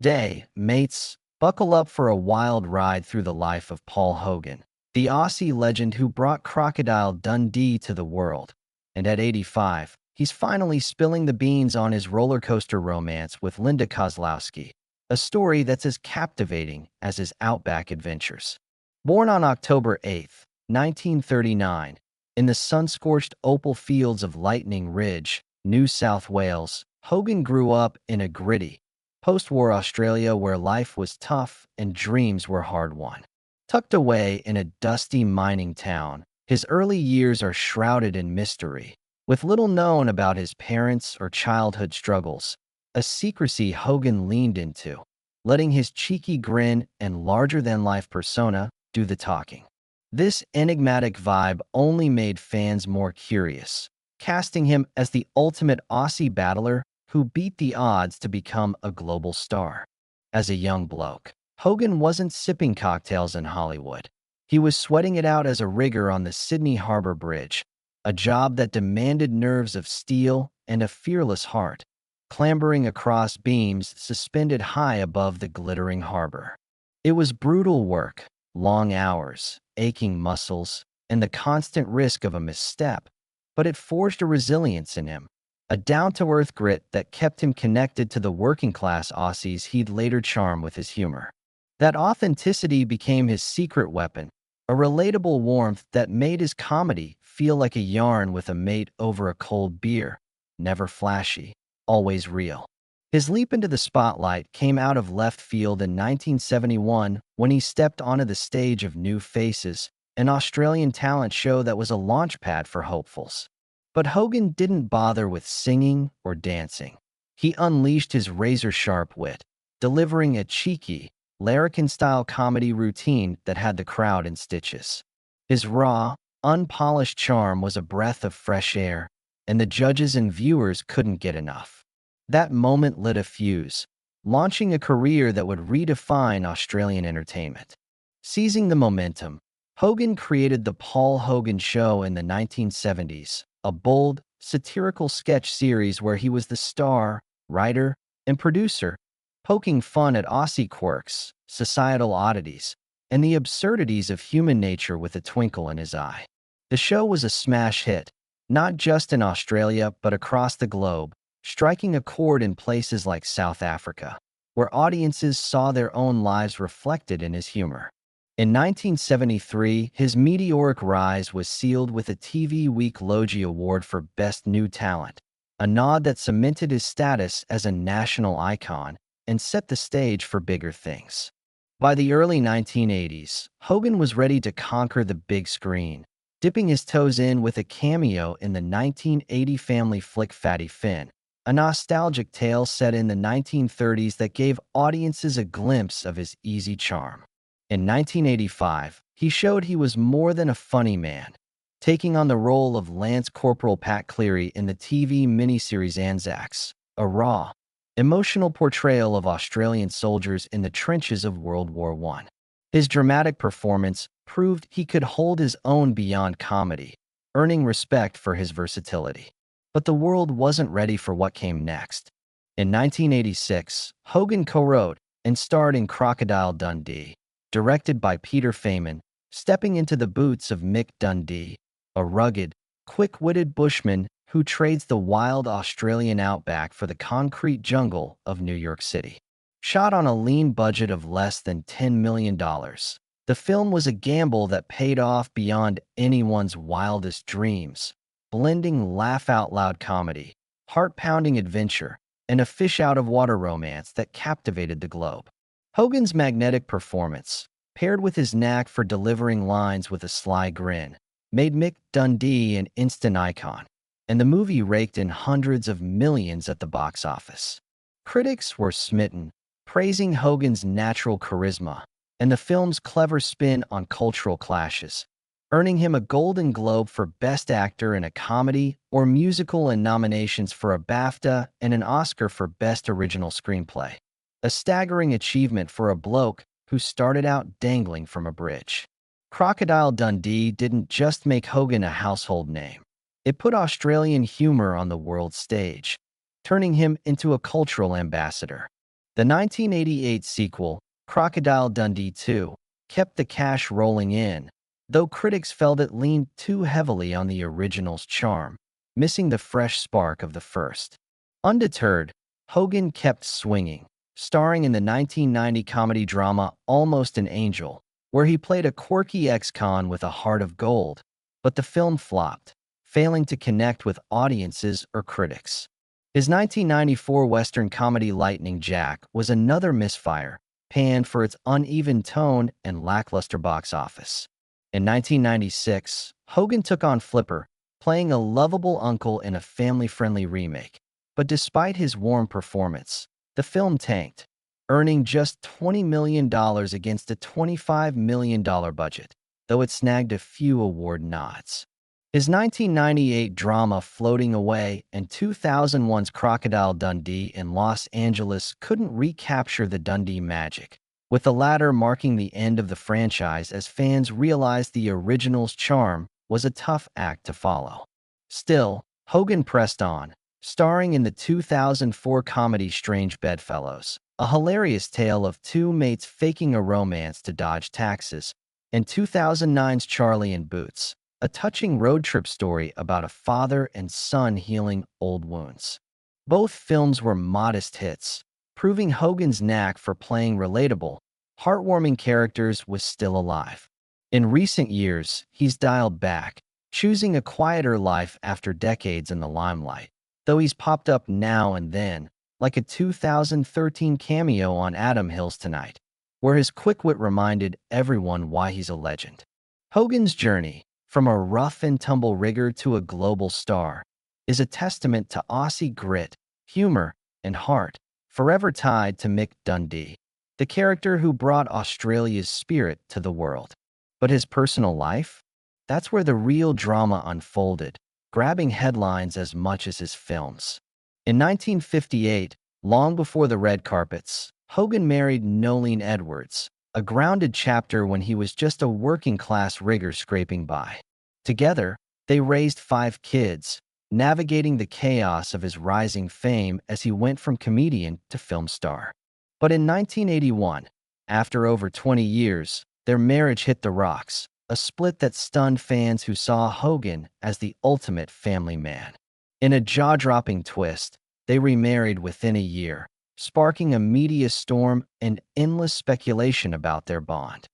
Day, mates, buckle up for a wild ride through the life of Paul Hogan, the Aussie legend who brought Crocodile Dundee to the world. And at 85, he's finally spilling the beans on his roller coaster romance with Linda Kozlowski, a story that's as captivating as his outback adventures. Born on October 8, 1939, in the sun-scorched opal fields of Lightning Ridge, New South Wales, Hogan grew up in a gritty, post-war Australia where life was tough and dreams were hard-won. Tucked away in a dusty mining town, his early years are shrouded in mystery, with little known about his parents or childhood struggles, a secrecy Hogan leaned into, letting his cheeky grin and larger-than-life persona do the talking. This enigmatic vibe only made fans more curious, casting him as the ultimate Aussie battler who beat the odds to become a global star. As a young bloke, Hogan wasn't sipping cocktails in Hollywood. He was sweating it out as a rigger on the Sydney Harbor Bridge, a job that demanded nerves of steel and a fearless heart, clambering across beams suspended high above the glittering harbor. It was brutal work, long hours, aching muscles, and the constant risk of a misstep, but it forged a resilience in him, a down-to-earth grit that kept him connected to the working-class Aussies he'd later charm with his humor. That authenticity became his secret weapon, a relatable warmth that made his comedy feel like a yarn with a mate over a cold beer, never flashy, always real. His leap into the spotlight came out of left field in 1971 when he stepped onto the stage of New Faces, an Australian talent show that was a launchpad for hopefuls. But Hogan didn't bother with singing or dancing. He unleashed his razor-sharp wit, delivering a cheeky, larrikin-style comedy routine that had the crowd in stitches. His raw, unpolished charm was a breath of fresh air, and the judges and viewers couldn't get enough. That moment lit a fuse, launching a career that would redefine Australian entertainment. Seizing the momentum, Hogan created The Paul Hogan Show in the 1970s, a bold, satirical sketch series where he was the star, writer, and producer, poking fun at Aussie quirks, societal oddities, and the absurdities of human nature with a twinkle in his eye. The show was a smash hit, not just in Australia but across the globe, striking a chord in places like South Africa, where audiences saw their own lives reflected in his humor. In 1973, his meteoric rise was sealed with a TV Week Logie Award for Best New Talent, a nod that cemented his status as a national icon and set the stage for bigger things. By the early 1980s, Hogan was ready to conquer the big screen, dipping his toes in with a cameo in the 1980 family flick Fatty Finn, a nostalgic tale set in the 1930s that gave audiences a glimpse of his easy charm. In 1985, he showed he was more than a funny man, taking on the role of Lance Corporal Pat Cleary in the TV miniseries Anzacs, a raw, emotional portrayal of Australian soldiers in the trenches of World War I. His dramatic performance proved he could hold his own beyond comedy, earning respect for his versatility. But the world wasn't ready for what came next. In 1986, Hogan co-wrote and starred in Crocodile Dundee, directed by Peter Feynman, stepping into the boots of Mick Dundee, a rugged, quick-witted bushman who trades the wild Australian outback for the concrete jungle of New York City. Shot on a lean budget of less than $10 million, the film was a gamble that paid off beyond anyone's wildest dreams, blending laugh-out-loud comedy, heart-pounding adventure, and a fish-out-of-water romance that captivated the globe. Hogan's magnetic performance, paired with his knack for delivering lines with a sly grin, made Mick Dundee an instant icon, and the movie raked in hundreds of millions at the box office. Critics were smitten, praising Hogan's natural charisma and the film's clever spin on cultural clashes, earning him a Golden Globe for Best Actor in a Comedy or Musical and nominations for a BAFTA and an Oscar for Best Original Screenplay. A staggering achievement for a bloke who started out dangling from a bridge. Crocodile Dundee didn't just make Hogan a household name. It put Australian humor on the world stage, turning him into a cultural ambassador. The 1988 sequel, Crocodile Dundee 2, kept the cash rolling in, though critics felt it leaned too heavily on the original's charm, missing the fresh spark of the first. Undeterred, Hogan kept swinging, starring in the 1990 comedy drama Almost an Angel, where he played a quirky ex-con with a heart of gold, but the film flopped, failing to connect with audiences or critics. His 1994 Western comedy Lightning Jack was another misfire, panned for its uneven tone and lackluster box office. In 1996, Hogan took on Flipper, playing a lovable uncle in a family-friendly remake. But despite his warm performance, the film tanked, earning just $20 million against a $25 million budget, though it snagged a few award nods. His 1998 drama Floating Away and 2001's Crocodile Dundee in Los Angeles couldn't recapture the Dundee magic, with the latter marking the end of the franchise as fans realized the original's charm was a tough act to follow. Still, Hogan pressed on, starring in the 2004 comedy Strange Bedfellows, a hilarious tale of two mates faking a romance to dodge taxes, and 2009's Charlie and Boots, a touching road trip story about a father and son healing old wounds. Both films were modest hits, proving Hogan's knack for playing relatable, heartwarming characters was still alive. In recent years, he's dialed back, choosing a quieter life after decades in the limelight, though he's popped up now and then, like a 2013 cameo on Adam Hill's Tonight, where his quick wit reminded everyone why he's a legend. Hogan's journey, from a rough-and-tumble rigger to a global star, is a testament to Aussie grit, humor, and heart, forever tied to Mick Dundee, the character who brought Australia's spirit to the world. But his personal life? That's where the real drama unfolded, grabbing headlines as much as his films. In 1958, long before the red carpets, Hogan married Nolene Edwards, a grounded chapter when he was just a working-class rigger scraping by. Together, they raised 5 kids, navigating the chaos of his rising fame as he went from comedian to film star. But in 1981, after over 20 years, their marriage hit the rocks, a split that stunned fans who saw Hogan as the ultimate family man. In a jaw-dropping twist, they remarried within a year, sparking a media storm and endless speculation about their bond.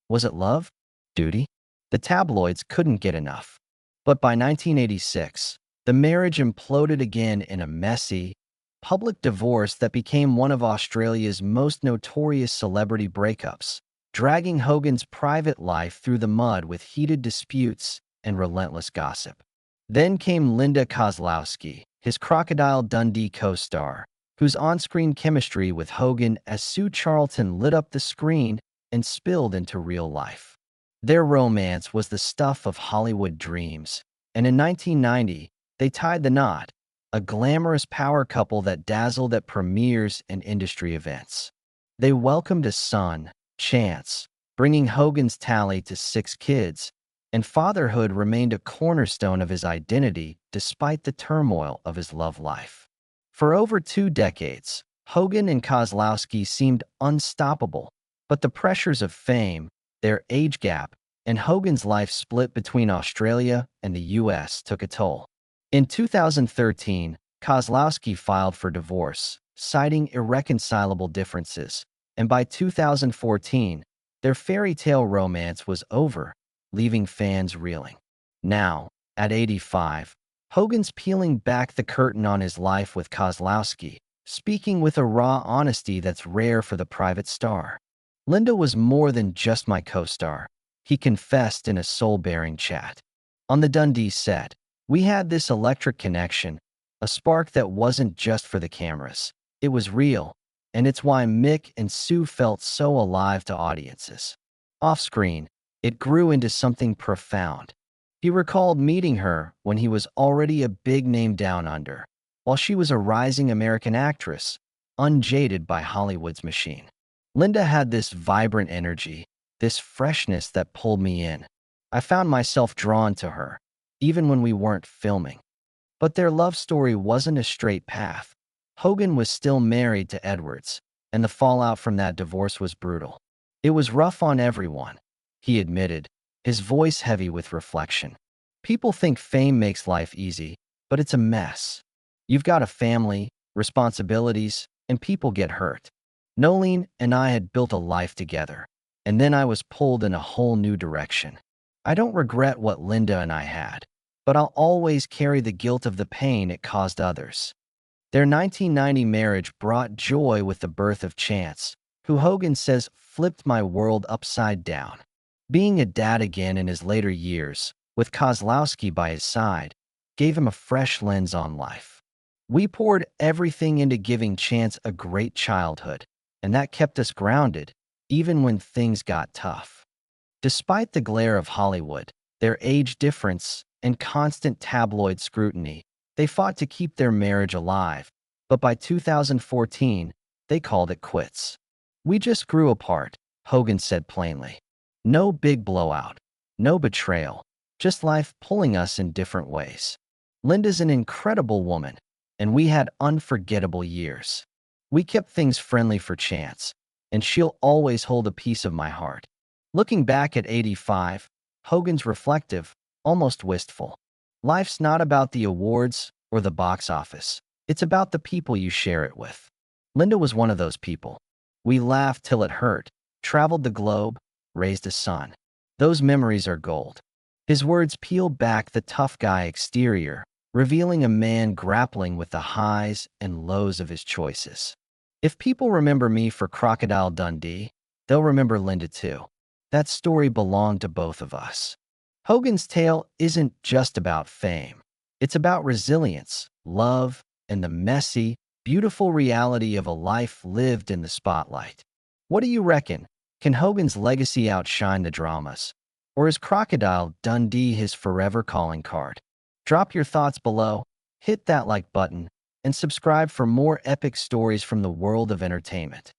Was it love? Duty? The tabloids couldn't get enough. But by 1986, the marriage imploded again in a messy, public divorce that became one of Australia's most notorious celebrity breakups, dragging Hogan's private life through the mud with heated disputes and relentless gossip. Then came Linda Kozlowski, his Crocodile Dundee co-star, whose on-screen chemistry with Hogan as Sue Charlton lit up the screen and spilled into real life. Their romance was the stuff of Hollywood dreams, and in 1990, they tied the knot, a glamorous power couple that dazzled at premieres and industry events. They welcomed a son, Chance, bringing Hogan's tally to 6 kids, and fatherhood remained a cornerstone of his identity despite the turmoil of his love life. For over 2 decades, Hogan and Kozlowski seemed unstoppable, but the pressures of fame, their age gap, and Hogan's life split between Australia and the US took a toll. In 2013, Kozlowski filed for divorce, citing irreconcilable differences, and by 2014, their fairy tale romance was over, leaving fans reeling. Now, at 85, Hogan's peeling back the curtain on his life with Kozlowski, speaking with a raw honesty that's rare for the private star. Linda was more than just my co-star, he confessed in a soul-bearing chat. On the Dundee set, we had this electric connection, a spark that wasn't just for the cameras. It was real, and it's why Mick and Sue felt so alive to audiences. Off-screen, it grew into something profound. He recalled meeting her when he was already a big name down under, while she was a rising American actress, unjaded by Hollywood's machine. Linda had this vibrant energy, this freshness that pulled me in. I found myself drawn to her, even when we weren't filming. But their love story wasn't a straight path. Hogan was still married to Edwards, and the fallout from that divorce was brutal. It was rough on everyone, he admitted, his voice heavy with reflection. People think fame makes life easy, but it's a mess. You've got a family, responsibilities, and people get hurt. Nolene and I had built a life together, and then I was pulled in a whole new direction. I don't regret what Linda and I had, but I'll always carry the guilt of the pain it caused others. Their 1990 marriage brought joy with the birth of Chance, who Hogan says flipped my world upside down. Being a dad again in his later years, with Kozlowski by his side, gave him a fresh lens on life. We poured everything into giving Chance a great childhood, and that kept us grounded, even when things got tough. Despite the glare of Hollywood, their age difference, and constant tabloid scrutiny, they fought to keep their marriage alive, but by 2014, they called it quits. We just grew apart, Hogan said plainly. No big blowout, no betrayal, just life pulling us in different ways. Linda's an incredible woman, and we had unforgettable years. We kept things friendly for Chance, and she'll always hold a piece of my heart. Looking back at 85, Hogan's reflective, almost wistful. Life's not about the awards or the box office. It's about the people you share it with. Linda was one of those people. We laughed till it hurt, traveled the globe, raised a son. Those memories are gold. His words peeled back the tough guy exterior, revealing a man grappling with the highs and lows of his choices. If people remember me for Crocodile Dundee, they'll remember Linda too. That story belonged to both of us. Hogan's tale isn't just about fame. It's about resilience, love, and the messy, beautiful reality of a life lived in the spotlight. What do you reckon? Can Hogan's legacy outshine the dramas? Or is Crocodile Dundee his forever calling card? Drop your thoughts below, hit that like button, and subscribe for more epic stories from the world of entertainment.